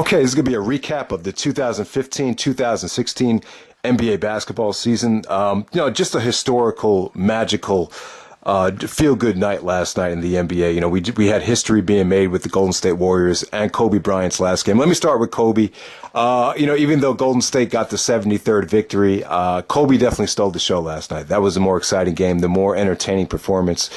Okay, this is going to be a recap of the 2015-2016 NBA basketball season. Just a historical, magical, feel-good night last night in the NBA. We had history being made with the Golden State Warriors and Kobe Bryant's last game. Let me start with Kobe. Even though Golden State got the 73rd victory, Kobe definitely stole the show last night. That was the more exciting game, the more entertaining performance.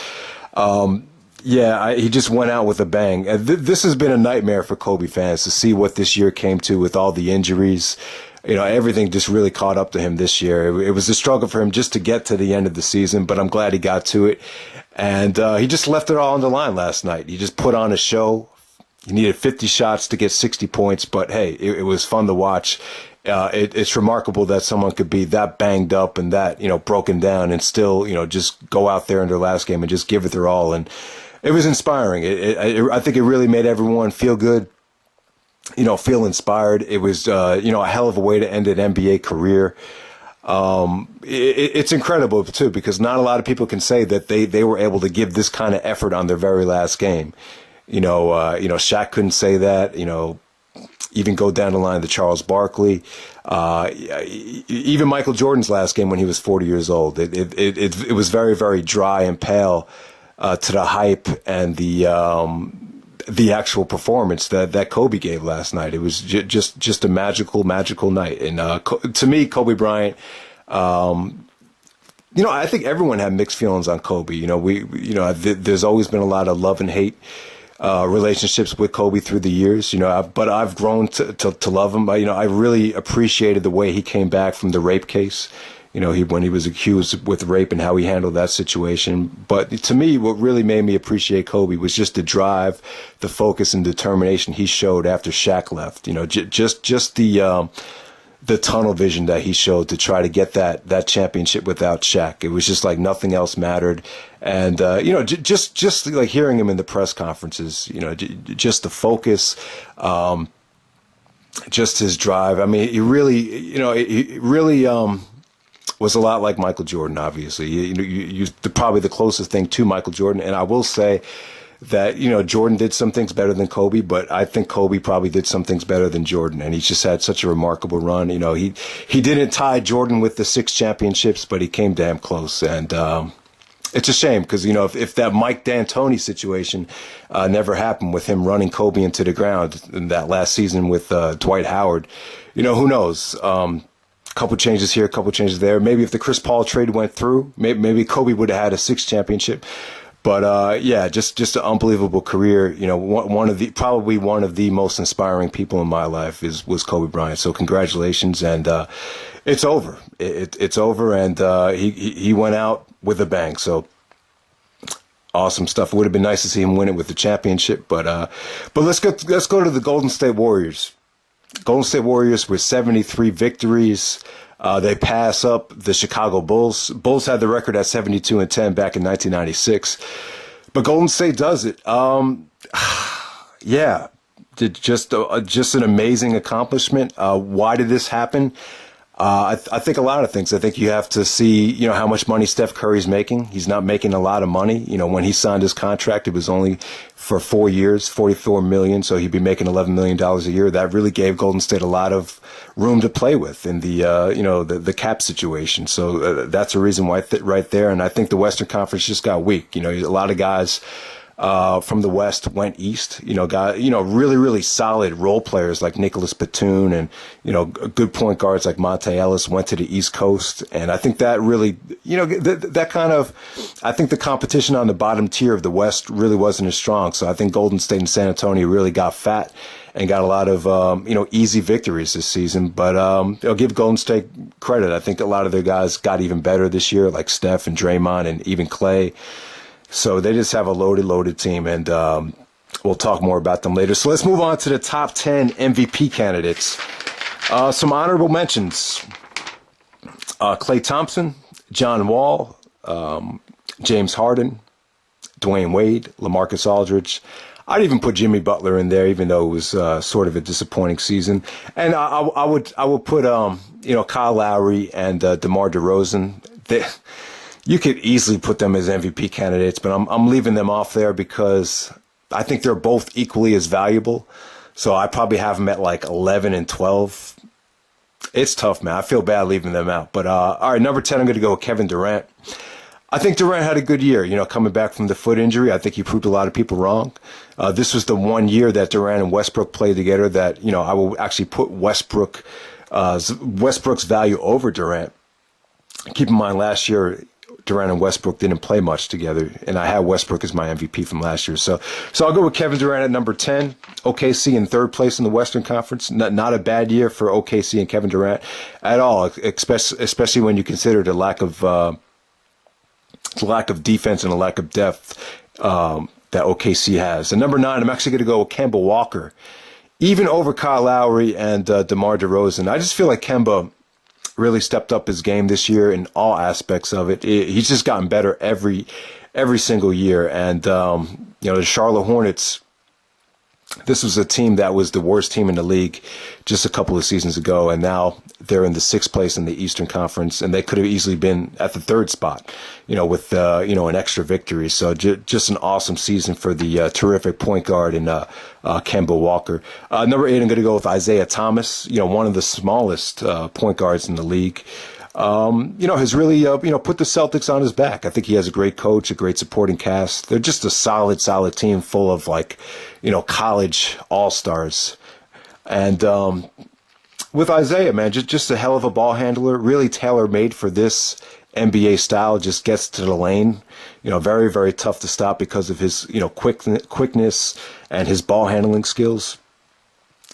He just went out with a bang. This has been a nightmare for Kobe fans to see what this year came to with all the injuries. Everything just really caught up to him this year. It was a struggle for him just to get to the end of the season, but I'm glad he got to it. And he just left it all on the line last night. He just put on a show. He needed 50 shots to get 60 points, but hey, it was fun to watch. It's remarkable that someone could be that banged up and that, broken down and still, just go out there in their last game and just give it their all. And it was inspiring. I think it really made everyone feel good, feel inspired. It was, a hell of a way to end an NBA career. It's incredible, too, because not a lot of people can say that they were able to give this kind of effort on their very last game. Shaq couldn't say that, even go down the line to Charles Barkley, even Michael Jordan's last game when he was 40 years old. It was very, very dry and pale to the hype and the actual performance that Kobe gave last night. It was just a magical night. And to me, Kobe Bryant, I think everyone had mixed feelings on Kobe. There's always been a lot of love and hate relationships with Kobe through the years, but I've grown to love him. I really appreciated the way he came back from the rape case, when he was accused with rape and how he handled that situation. But to me, what really made me appreciate Kobe was just the drive, the focus and determination he showed after Shaq left, just the tunnel vision that he showed to try to get that championship without Shaq. It was just like nothing else mattered. And, just like hearing him in the press conferences, just the focus, just his drive. I mean, he really was a lot like Michael Jordan, obviously. You're probably the closest thing to Michael Jordan. And I will say that, Jordan did some things better than Kobe, but I think Kobe probably did some things better than Jordan. And he's just had such a remarkable run. He didn't tie Jordan with the 6 championships, but he came damn close. And it's a shame because, if that Mike D'Antoni situation never happened with him running Kobe into the ground in that last season with Dwight Howard, who knows? Couple changes here, couple changes there. Maybe if the Chris Paul trade went through, maybe Kobe would have had a 6th championship. But just an unbelievable career. Probably one of the most inspiring people in my life was Kobe Bryant. So congratulations, and it's over. It's over, and he went out with a bang. So awesome stuff. It would have been nice to see him win it with the championship, but let's go to the Golden State Warriors. Golden State Warriors with 73 victories. They pass up the Chicago Bulls. Bulls had the record at 72-10 back in 1996. But Golden State does it. Just an amazing accomplishment. Why did this happen? I think a lot of things. I think you have to see, how much money Steph Curry's making. He's not making a lot of money. When he signed his contract, it was only for 4 years, $44 million. So he'd be making $11 million a year. That really gave Golden State a lot of room to play with in the cap situation. So that's a reason why right there. And I think the Western Conference just got weak. A lot of guys from the West went east, really, really solid role players like Nicholas Batum and, good point guards like Monte Ellis went to the East Coast. And I think that really, I think the competition on the bottom tier of the West really wasn't as strong. So I think Golden State and San Antonio really got fat and got a lot of, easy victories this season. But I'll give Golden State credit. I think a lot of their guys got even better this year, like Steph and Draymond and even Clay. So they just have a loaded team, and we'll talk more about them later. So let's move on to the top 10 MVP candidates. Some honorable mentions. Klay Thompson, John Wall, James Harden, Dwayne Wade, LaMarcus Aldridge. I'd even put Jimmy Butler in there, even though it was sort of a disappointing season. And I would put Kyle Lowry and DeMar DeRozan. You could easily put them as MVP candidates, but I'm leaving them off there because I think they're both equally as valuable. So I probably have them at like 11 and 12. It's tough, man. I feel bad leaving them out. But all right, number 10, I'm going to go with Kevin Durant. I think Durant had a good year, coming back from the foot injury. I think he proved a lot of people wrong. This was the one year that Durant and Westbrook played together that, I will actually put Westbrook's value over Durant. Keep in mind, last year, Durant and Westbrook didn't play much together, and I had Westbrook as my MVP from last year. So I'll go with Kevin Durant at number 10. OKC in third place in the Western Conference. Not a bad year for OKC and Kevin Durant at all, especially when you consider the lack of defense and a lack of depth that OKC has. And number 9, I'm actually going to go with Kemba Walker, even over Kyle Lowry and DeMar DeRozan. I just feel like Kemba really stepped up his game this year in all aspects of it. He's just gotten better every single year. And the Charlotte Hornets, this was a team that was the worst team in the league just a couple of seasons ago, and now they're in the 6th place in the Eastern Conference, and they could have easily been at the 3rd spot, with an extra victory. So just an awesome season for the terrific point guard in Kemba Walker. Number 8, I'm going to go with Isaiah Thomas, one of the smallest point guards in the league. Has really, put the Celtics on his back. I think he has a great coach, a great supporting cast. They're just a solid team full of college all-stars. And, with Isaiah, man, just a hell of a ball handler, really tailor-made for this NBA style, just gets to the lane, very, very tough to stop because of his, quickness and his ball handling skills.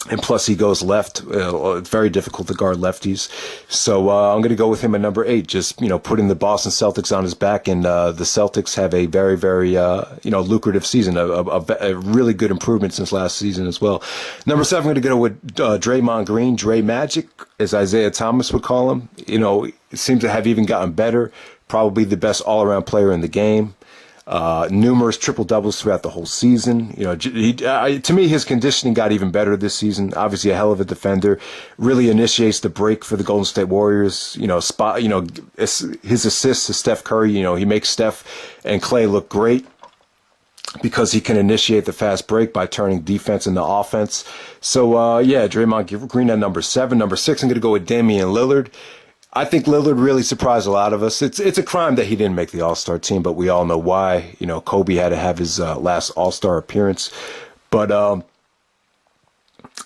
And plus, he goes left. It's very difficult to guard lefties. So I'm going to go with him at number 8, just, putting the Boston Celtics on his back. And the Celtics have a very, very, lucrative season, a really good improvement since last season as well. Number 7, I'm going to go with Draymond Green, Dre Magic, as Isaiah Thomas would call him. Seems to have even gotten better, probably the best all-around player in the game. Numerous triple doubles throughout the whole season. To me, his conditioning got even better this season. Obviously, a hell of a defender. Really initiates the break for the Golden State Warriors. His assists to Steph Curry. He makes Steph and Clay look great because he can initiate the fast break by turning defense into offense. So, Draymond Green at number 7. Number 6, I'm going to go with Damian Lillard. I think Lillard really surprised a lot of us. It's a crime that he didn't make the All-Star team, but we all know why. Kobe had to have his last All-Star appearance. But,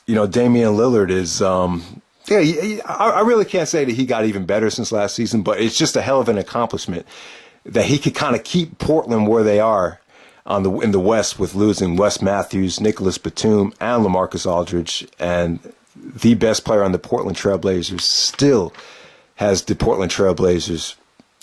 Damian Lillard is, I really can't say that he got even better since last season, but it's just a hell of an accomplishment that he could kind of keep Portland where they are in the West with losing Wes Matthews, Nicholas Batum, and LaMarcus Aldridge, and the best player on the Portland Trailblazers still has the Portland Trailblazers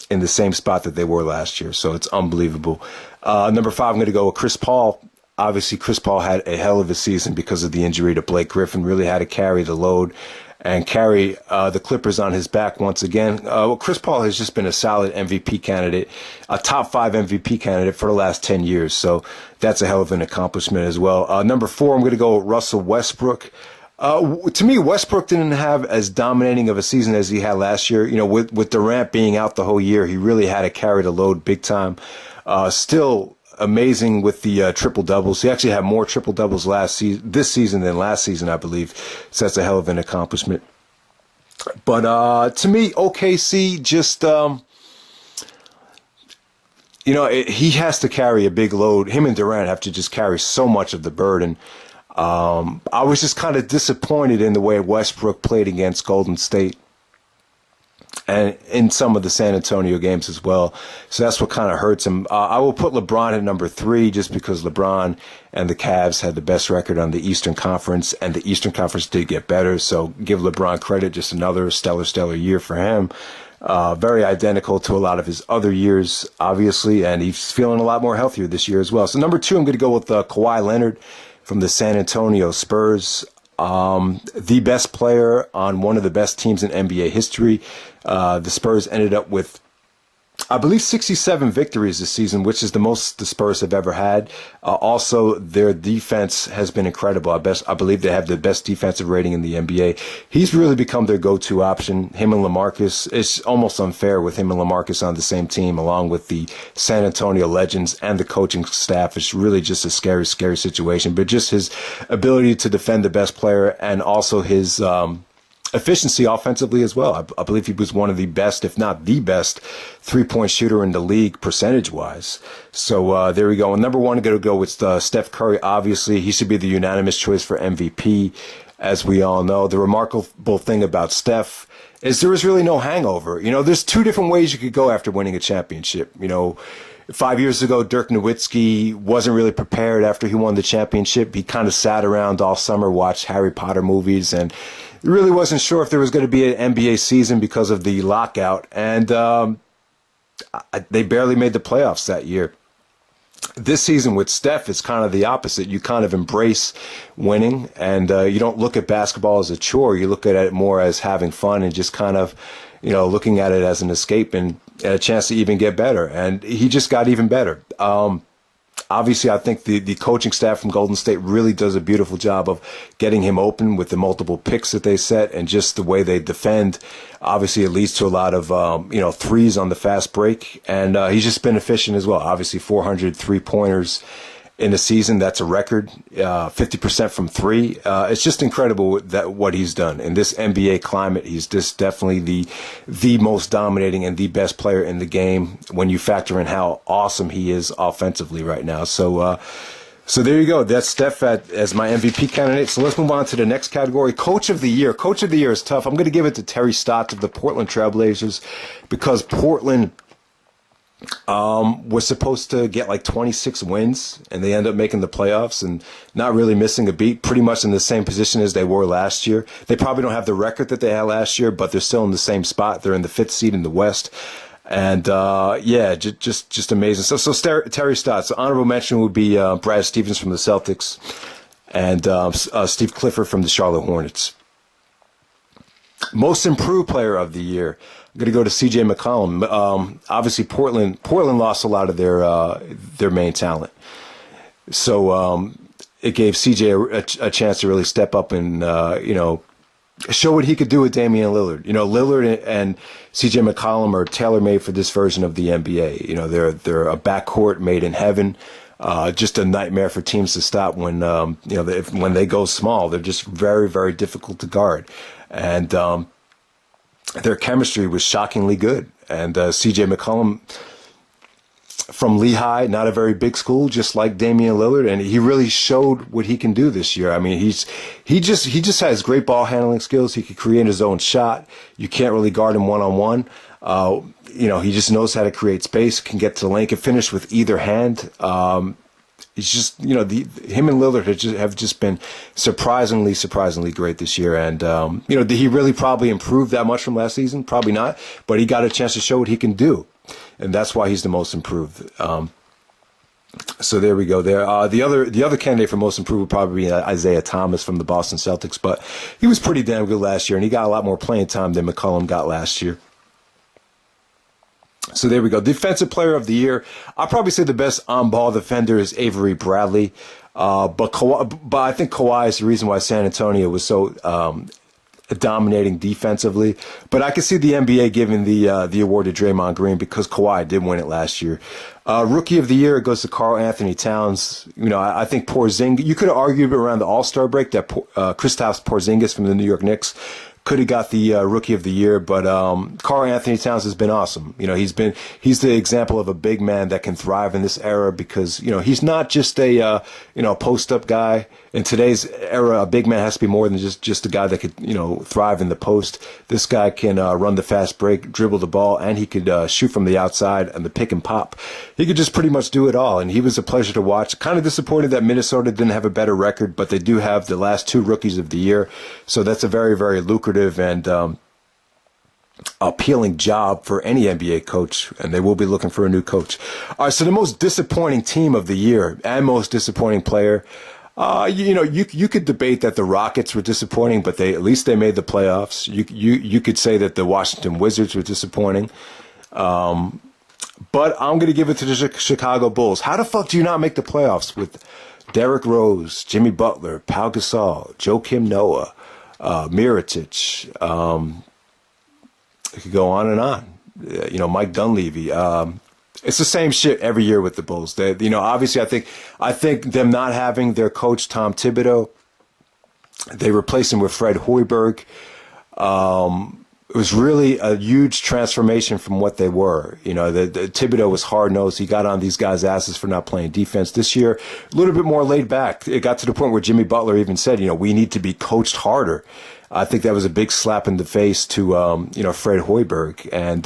in the same spot that they were last year. So it's unbelievable. Number 5, I'm going to go with Chris Paul. Obviously, Chris Paul had a hell of a season because of the injury to Blake Griffin. Really had to carry the load and carry the Clippers on his back once again. Chris Paul has just been a solid MVP candidate, a top 5 MVP candidate for the last 10 years. So that's a hell of an accomplishment as well. Number 4, I'm going to go with Russell Westbrook. To me, Westbrook didn't have as dominating of a season as he had last year. With Durant being out the whole year, he really had to carry the load big time. Still amazing with the triple doubles. He actually had more triple doubles this season than last season, I believe. So that's a hell of an accomplishment. But to me, OKC just he has to carry a big load. Him and Durant have to just carry so much of the burden. I was just kind of disappointed in the way Westbrook played against Golden State and in some of the San Antonio games as well. So that's what kind of hurts him. I will put LeBron at number 3 just because LeBron and the Cavs had the best record on the Eastern Conference, and the Eastern Conference did get better. So give LeBron credit, just another stellar year for him. Very identical to a lot of his other years, obviously, and he's feeling a lot more healthier this year as well. So number 2, I'm going to go with Kawhi Leonard from the San Antonio Spurs, the best player on one of the best teams in NBA history. The Spurs ended up with I believe 67 victories this season, which is the most the Spurs have ever had. Also, their defense has been incredible. I believe they have the best defensive rating in the NBA. He's really become their go-to option. Him and LaMarcus, it's almost unfair with him and LaMarcus on the same team, along with the San Antonio Legends and the coaching staff. It's really just a scary, scary situation. But just his ability to defend the best player and also his efficiency offensively as well. I believe he was one of the best, if not the best, three-point shooter in the league percentage-wise. So there we go. And number one, I'm going to go with Steph Curry. Obviously, he should be the unanimous choice for MVP, as we all know. The remarkable thing about Steph is there is really no hangover. You know, there's two different ways you could go after winning a championship. You know, 5 years ago, Dirk Nowitzki wasn't really prepared after he won the championship. He kind of sat around all summer, watched Harry Potter movies, and really wasn't sure if there was going to be an NBA season because of the lockout. And they barely made the playoffs that year. This season with Steph, it's kind of the opposite. You kind of embrace winning, and you don't look at basketball as a chore. You look at it more as having fun and just kind of, you know, looking at it as an escape and a chance to even get better. And he just got even better. Obviously, I think the coaching staff from Golden State really does a beautiful job of getting him open with the multiple picks that they set and just the way they defend. Obviously, it leads to a lot of, threes on the fast break. And he's just been efficient as well. Obviously, 400 three-pointers in a season. That's a record. 50% from three. It's just incredible that what he's done in this NBA climate. He's just definitely the most dominating and the best player in the game when you factor in how awesome he is offensively right now. So there you go. That's Steph as my MVP candidate. So let's move on to the next category. Coach of the Year. Coach of the Year is tough. I'm going to give it to Terry Stotts of the Portland Trailblazers because Portland was supposed to get like 26 wins, and they end up making the playoffs and not really missing a beat, pretty much in the same position as they were last year. They probably don't have the record that they had last year, but they're still in the same spot. They're in the 5th seed in the West. And, just amazing. So Terry Stotts, honorable mention would be Brad Stevens from the Celtics and Steve Clifford from the Charlotte Hornets. Most improved player of the year. I'm going to go to C.J. McCollum. Obviously, Portland lost a lot of their main talent. So it gave C.J. a chance to really step up and, show what he could do with Damian Lillard. You know, Lillard and C.J. McCollum are tailor-made for this version of the NBA. You know, they're a backcourt made in heaven. Just a nightmare for teams to stop when, when they go small. They're just very, very difficult to guard. And their chemistry was shockingly good. And C.J. McCollum from Lehigh, not a very big school, just like Damian Lillard, and he really showed what he can do this year. I mean, he just has great ball handling skills. He can create his own shot. You can't really guard him one-on-one. He just knows how to create space, can get to the lane, can finish with either hand. He's just, him and Lillard have just been surprisingly great this year. And, did he really probably improve that much from last season? Probably not, but he got a chance to show what he can do. And that's why he's the most improved. So there we go there. The other candidate for most improved would probably be Isaiah Thomas from the Boston Celtics, but he was pretty damn good last year, and he got a lot more playing time than McCollum got last year. So there we go. Defensive Player of the Year. I'll probably say the best on-ball defender is Avery Bradley. But I think Kawhi is the reason why San Antonio was so dominating defensively. But I could see the NBA giving the award to Draymond Green because Kawhi did win it last year. Rookie of the Year, it goes to Karl Anthony Towns. I think Porzingis. You could have argued around the All-Star break that Kristaps Porzingis from the New York Knicks could have got the Rookie of the Year, but Karl Anthony Towns has been awesome. He's the example of a big man that can thrive in this era because he's not just a post up guy. In today's era, a big man has to be more than just a guy that could thrive in the post. This guy can run the fast break, dribble the ball, and he could shoot from the outside and the pick and pop. He could just pretty much do it all, and he was a pleasure to watch. Kind of disappointed that Minnesota didn't have a better record, but they do have the last 2 Rookies of the Year, so that's a very, very lucrative and appealing job for any NBA coach, and they will be looking for a new coach. All right, so the most disappointing team of the year and most disappointing player. You could debate that the Rockets were disappointing, but at least they made the playoffs. You could say that the Washington Wizards were disappointing. But I'm going to give it to the Chicago Bulls. How the fuck do you not make the playoffs with Derrick Rose, Jimmy Butler, Pau Gasol, Joakim Noah, Mirotic? It could go on and on. Mike Dunleavy. It's the same shit every year with the Bulls. Obviously, I think them not having their coach Tom Thibodeau, they replaced him with Fred Hoiberg. It was really a huge transformation from what they were. The Thibodeau was hard-nosed. He got on these guys' asses for not playing defense. This year, a little bit more laid back. It got to the point where Jimmy Butler even said, we need to be coached harder. I think that was a big slap in the face to, Fred Hoiberg. And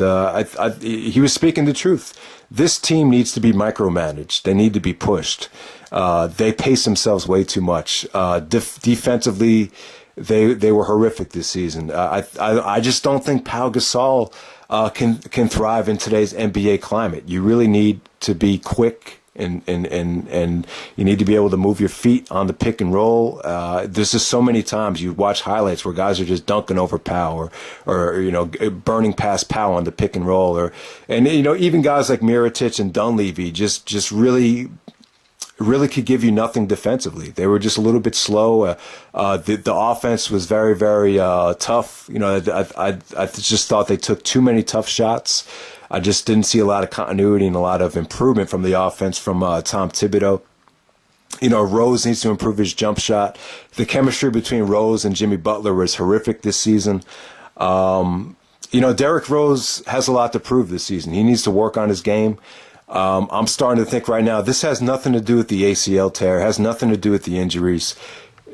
he was speaking the truth. This team needs to be micromanaged. They need to be pushed. They pace themselves way too much. Defensively, they were horrific this season. I just don't think Pau Gasol can thrive in today's NBA climate. You really need to be quick and you need to be able to move your feet on the pick and roll. There's just so many times you watch highlights where guys are just dunking over Pau or burning past Pau on the pick and roll even guys like Mirotic and Dunleavy just really could give you nothing defensively. They were just a little bit slow. The offense was very, very tough. I just thought they took too many tough shots. I just didn't see a lot of continuity and a lot of improvement from the offense from Tom Thibodeau. Rose needs to improve his jump shot. The chemistry between Rose and Jimmy Butler was horrific this season. Derrick Rose has a lot to prove this season. He needs to work on his game. I'm starting to think right now, this has nothing to do with the ACL tear, has nothing to do with the injuries.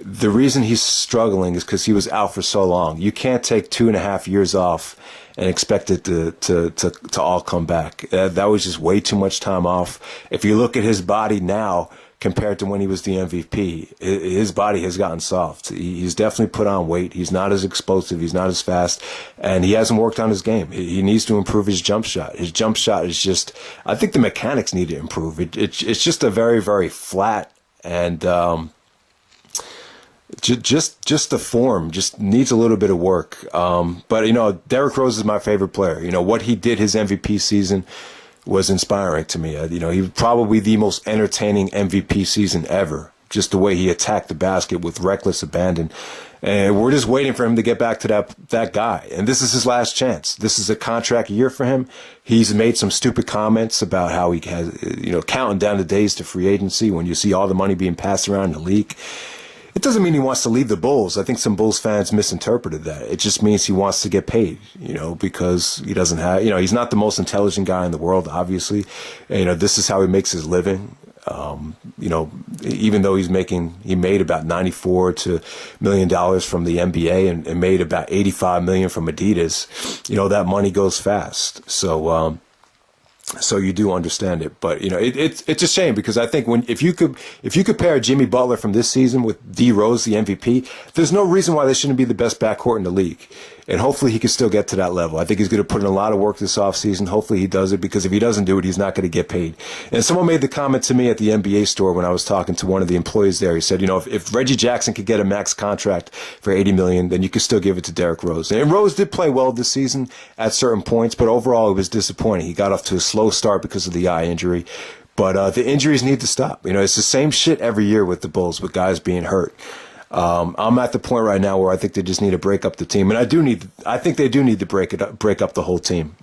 The reason he's struggling is because he was out for so long. You can't take 2.5 years off and expect it to all come back. That was just way too much time off. If you look at his body now compared to when he was the MVP, his body has gotten soft. He's definitely put on weight. He's not as explosive. He's not as fast. And he hasn't worked on his game. He needs to improve his jump shot. His jump shot is just, I think the mechanics need to improve. It's just a very, very flat and just the form just needs a little bit of work. But Derrick Rose is my favorite player. What he did his MVP season was inspiring to me. He was probably the most entertaining MVP season ever. Just the way he attacked the basket with reckless abandon. And we're just waiting for him to get back to that guy. And this is his last chance. This is a contract year for him. He's made some stupid comments about how he has, counting down the days to free agency when you see all the money being passed around in the league. It doesn't mean he wants to leave the Bulls. I think some Bulls fans misinterpreted that. It just means he wants to get paid, because he doesn't have, he's not the most intelligent guy in the world, obviously. And, this is how he makes his living. Even though he made about $94 million from the NBA and made about $85 million from Adidas, that money goes fast. So you do understand it, but it's a shame because I think if you could pair Jimmy Butler from this season with D Rose, the MVP, there's no reason why they shouldn't be the best backcourt in the league. And hopefully he can still get to that level. I think he's going to put in a lot of work this offseason. Hopefully he does it because if he doesn't do it, he's not going to get paid. And someone made the comment to me at the NBA store when I was talking to one of the employees there. He said, if Reggie Jackson could get a max contract for $80 million, then you could still give it to Derrick Rose. And Rose did play well this season at certain points, but overall it was disappointing. He got off to a slow start because of the eye injury. But the injuries need to stop. It's the same shit every year with the Bulls with guys being hurt. I'm at the point right now where I think they just need to break up the team, and I think they do need to break up the whole team.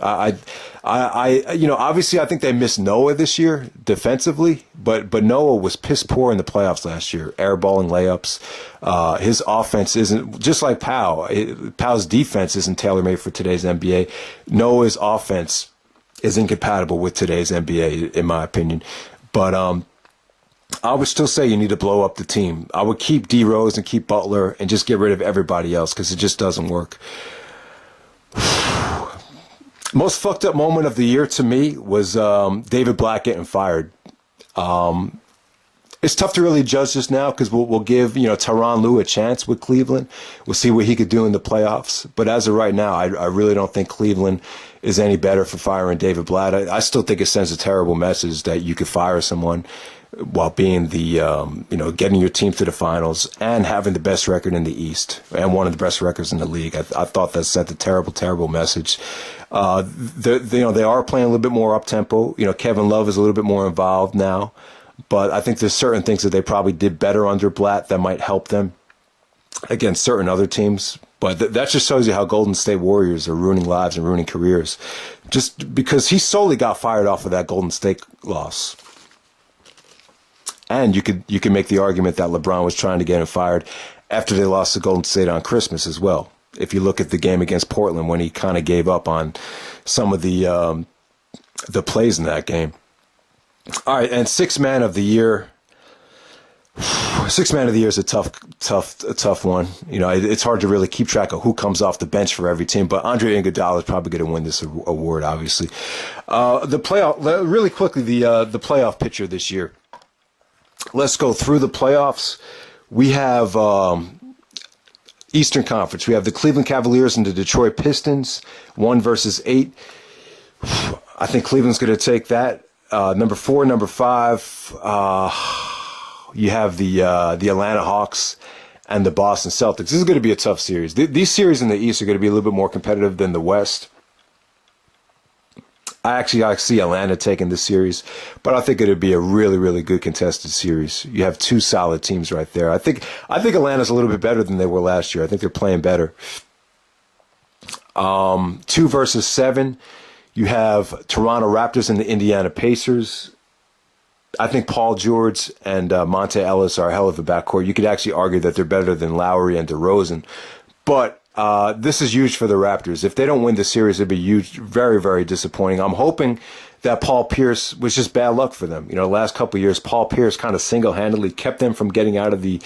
Obviously I think they missed Noah this year defensively, but Noah was piss poor in the playoffs last year, airballing layups. His offense isn't just like Pau. Pau's defense isn't tailor-made for today's NBA. Noah's offense is incompatible with today's NBA, in my opinion. But I would still say you need to blow up the team. I would keep D Rose and keep Butler and just get rid of everybody else because it just doesn't work. Most fucked up moment of the year to me was David Black getting fired. It's tough to really judge this now because we'll give Tyronn Lue a chance with Cleveland. We'll see what he could do in the playoffs. But as of right now, I really don't think Cleveland is any better for firing David Blatt. I still think it sends a terrible message that you could fire someone while being the getting your team to the finals and having the best record in the East and one of the best records in the league. I thought that sent a terrible, terrible message. They are playing a little bit more up tempo. Kevin Love is a little bit more involved now, but I think there's certain things that they probably did better under Blatt that might help them against certain other teams. But that just shows you how Golden State Warriors are ruining lives and ruining careers, just because he solely got fired off of that Golden State loss. And you could make the argument that LeBron was trying to get him fired after they lost to Golden State on Christmas as well. If you look at the game against Portland, when he kind of gave up on some of the plays in that game. All right, and Sixth Man of the Year. Sixth Man of the Year is a tough one. It's hard to really keep track of who comes off the bench for every team, but Andre Iguodala is probably going to win this award, obviously. The playoff, really quickly, the playoff picture this year. Let's go through the playoffs. We have Eastern Conference. We have the Cleveland Cavaliers and the Detroit Pistons, 1 versus 8. I think Cleveland's going to take that. Number 4, number 5. You have the Atlanta Hawks and the Boston Celtics. This is going to be a tough series. These series in the East are going to be a little bit more competitive than the West. I see Atlanta taking this series, but I think it would be a really, really good contested series. You have two solid teams right there. I think Atlanta's a little bit better than they were last year. I think they're playing better. 2 versus 7. You have Toronto Raptors and the Indiana Pacers. I think Paul George and Monte Ellis are a hell of a backcourt. You could actually argue that they're better than Lowry and DeRozan, but this is huge for the Raptors. If they don't win the series, it'd be huge, very, very disappointing. I'm hoping that Paul Pierce was just bad luck for them. The last couple of years, Paul Pierce kind of single-handedly kept them from getting out of the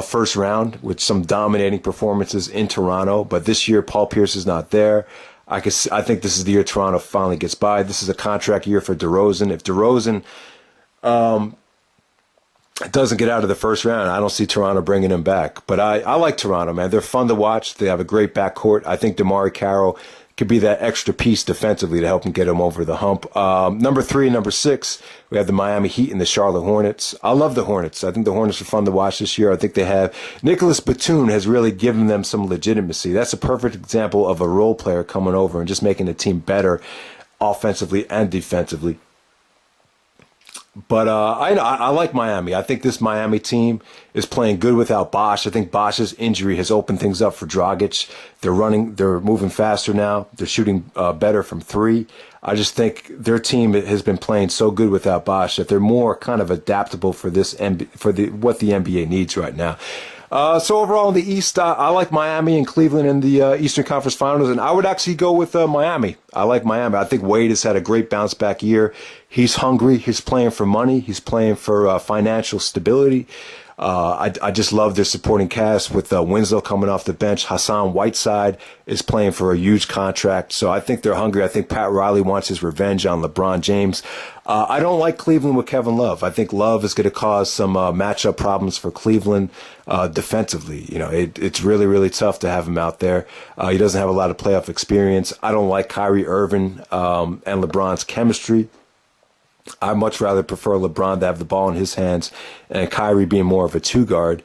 first round with some dominating performances in Toronto. But this year, Paul Pierce is not there. I think this is the year Toronto finally gets by. This is a contract year for DeRozan. If DeRozan doesn't get out of the first round, I don't see Toronto bringing him back. But I like Toronto, man. They're fun to watch. They have a great backcourt. I think DeMar Carroll could be that extra piece defensively to help him get him over the hump. Number 3 and number 6, we have the Miami Heat and the Charlotte Hornets. I love the Hornets. I think the Hornets are fun to watch this year. I think they have Nicholas Batum has really given them some legitimacy. That's a perfect example of a role player coming over and just making the team better offensively and defensively. But I like Miami. I think this Miami team is playing good without Bosh. I think Bosh's injury has opened things up for Dragic. They're moving faster now. They're shooting better from 3. I just think their team has been playing so good without Bosh that they're more kind of adaptable for what the NBA needs right now. So overall in the East, I like Miami and Cleveland in the Eastern Conference Finals, and I would actually go with Miami. I like Miami. I think Wade has had a great bounce back year. He's hungry. He's playing for money. He's playing for financial stability. I just love their supporting cast with Winslow coming off the bench. Hassan Whiteside is playing for a huge contract. So I think they're hungry. I think Pat Riley wants his revenge on LeBron James. I don't like Cleveland with Kevin Love. I think Love is going to cause some matchup problems for Cleveland defensively. It's really, really tough to have him out there. He doesn't have a lot of playoff experience. I don't like Kyrie Irving and LeBron's chemistry. I much rather prefer LeBron to have the ball in his hands and Kyrie being more of a 2-guard.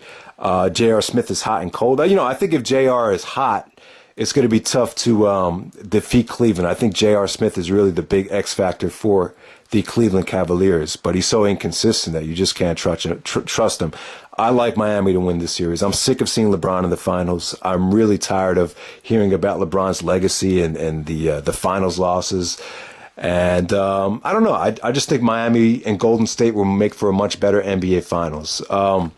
J.R. Smith is hot and cold. I think if J.R. is hot, it's going to be tough to defeat Cleveland. I think J.R. Smith is really the big X factor for the Cleveland Cavaliers, but he's so inconsistent that you just can't trust him. I like Miami to win this series. I'm sick of seeing LeBron in the finals. I'm really tired of hearing about LeBron's legacy and the finals losses. And I don't know. I just think Miami and Golden State will make for a much better NBA Finals. So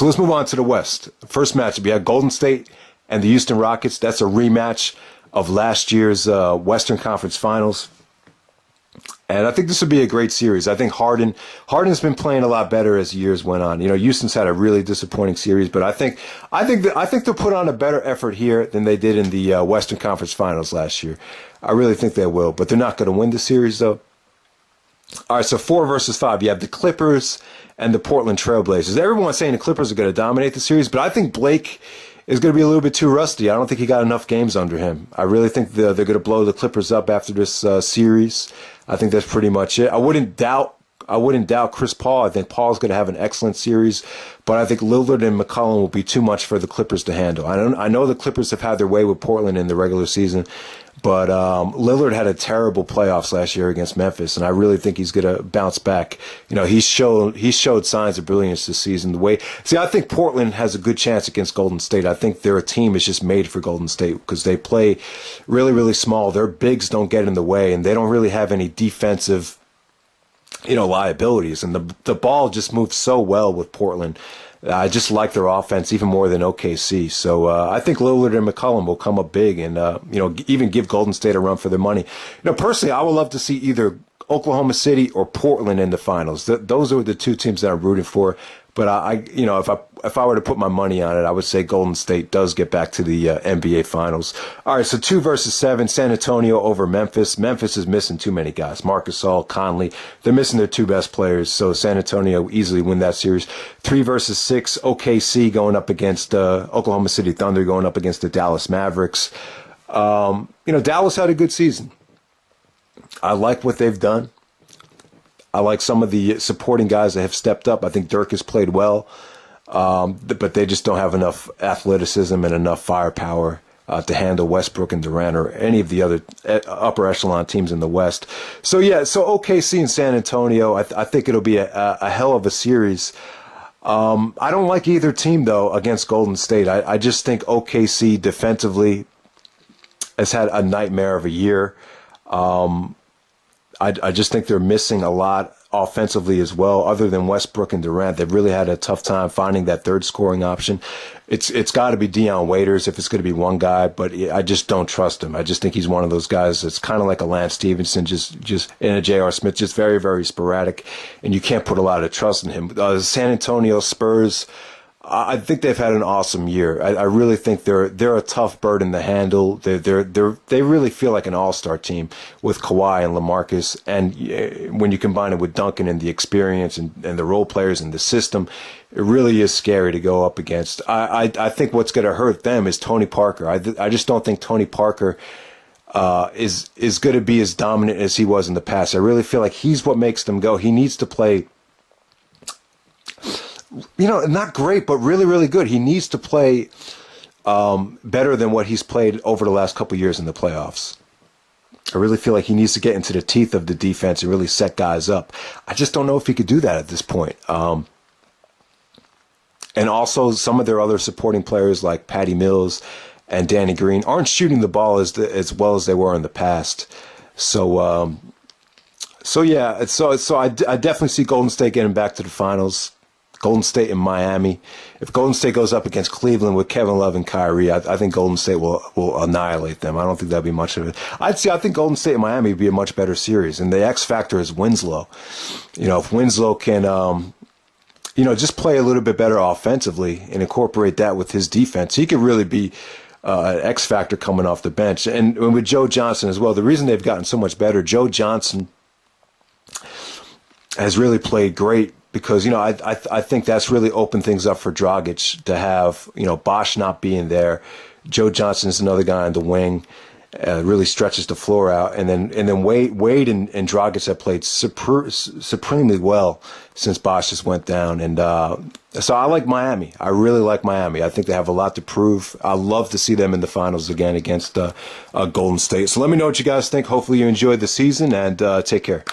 let's move on to the West. First matchup, you have Golden State and the Houston Rockets. That's a rematch of last year's Western Conference Finals. And I think this would be a great series. I think Harden's been playing a lot better as years went on. Houston's had a really disappointing series, but I think they'll put on a better effort here than they did in the Western Conference Finals last year. I really think they will, but they're not going to win the series though. All right, so 4 versus 5. You have the Clippers and the Portland Trailblazers. Everyone's saying the Clippers are going to dominate the series, but I think Blake is going to be a little bit too rusty. I don't think he got enough games under him. I really think they're going to blow the Clippers up after this series. I think that's pretty much it. I wouldn't doubt Chris Paul. I think Paul's going to have an excellent series, but I think Lillard and McCollum will be too much for the Clippers to handle. I know the Clippers have had their way with Portland in the regular season, But Lillard had a terrible playoffs last year against Memphis, and I really think he's going to bounce back. You know, he showed signs of brilliance this season. I think Portland has a good chance against Golden State. I think their team is just made for Golden State because they play really, really small. Their bigs don't get in the way, and they don't really have any defensive, liabilities. And the ball just moves so well with Portland. I just like their offense even more than OKC. So I think Lillard and McCollum will come up big and, even give Golden State a run for their money. Personally, I would love to see either Oklahoma City or Portland in the finals. Those are the two teams that I'm rooting for. But if I were to put my money on it, I would say Golden State does get back to the NBA Finals. All right, so 2 versus 7, San Antonio over Memphis. Memphis is missing too many guys. Marc Gasol, Conley, they're missing their 2 best players. So San Antonio easily win that series. 3 versus 6, OKC going up against Oklahoma City Thunder going up against the Dallas Mavericks. Dallas had a good season. I like what they've done. I like some of the supporting guys that have stepped up. I think Dirk has played well, but they just don't have enough athleticism and enough firepower to handle Westbrook and Durant or any of the other upper echelon teams in the West. So OKC and San Antonio, I think it'll be a hell of a series. I don't like either team, though, against Golden State. I just think OKC defensively has had a nightmare of a year. I just think they're missing a lot offensively as well. Other than Westbrook and Durant, they've really had a tough time finding that third scoring option. It's got to be Dion Waiters if it's going to be one guy, but I just don't trust him. I just think he's one of those guys that's kind of like a Lance Stevenson, just in a J.R. Smith, just very, very sporadic, and you can't put a lot of trust in him. San Antonio Spurs, I think they've had an awesome year. I really think they're a tough burden to handle. They really feel like an all-star team with Kawhi and LaMarcus, and when you combine it with Duncan and the experience and the role players and the system, it really is scary to go up against. I think what's going to hurt them is Tony Parker. I just don't think Tony Parker is going to be as dominant as he was in the past. I really feel like he's what makes them go. He needs to play, not great, but really, really good. He needs to play better than what he's played over the last couple of years in the playoffs. I really feel like he needs to get into the teeth of the defense and really set guys up. I just don't know if he could do that at this point. And also some of their other supporting players like Patty Mills and Danny Green aren't shooting the ball as well as they were in the past. So I definitely see Golden State getting back to the finals. Golden State and Miami. If Golden State goes up against Cleveland with Kevin Love and Kyrie, I think Golden State will annihilate them. I don't think that'll be much of it. I think Golden State and Miami would be a much better series. And the X factor is Winslow. If Winslow can, just play a little bit better offensively and incorporate that with his defense, he could really be an X factor coming off the bench. And with Joe Johnson as well, the reason they've gotten so much better, Joe Johnson has really played great. Because, I think that's really opened things up for Dragic to have, Bosh not being there. Joe Johnson is another guy on the wing, really stretches the floor out. And then Wade and Dragic have played supremely well since Bosh just went down. And so I like Miami. I really like Miami. I think they have a lot to prove. I love to see them in the finals again against Golden State. So let me know what you guys think. Hopefully you enjoyed the season, and take care.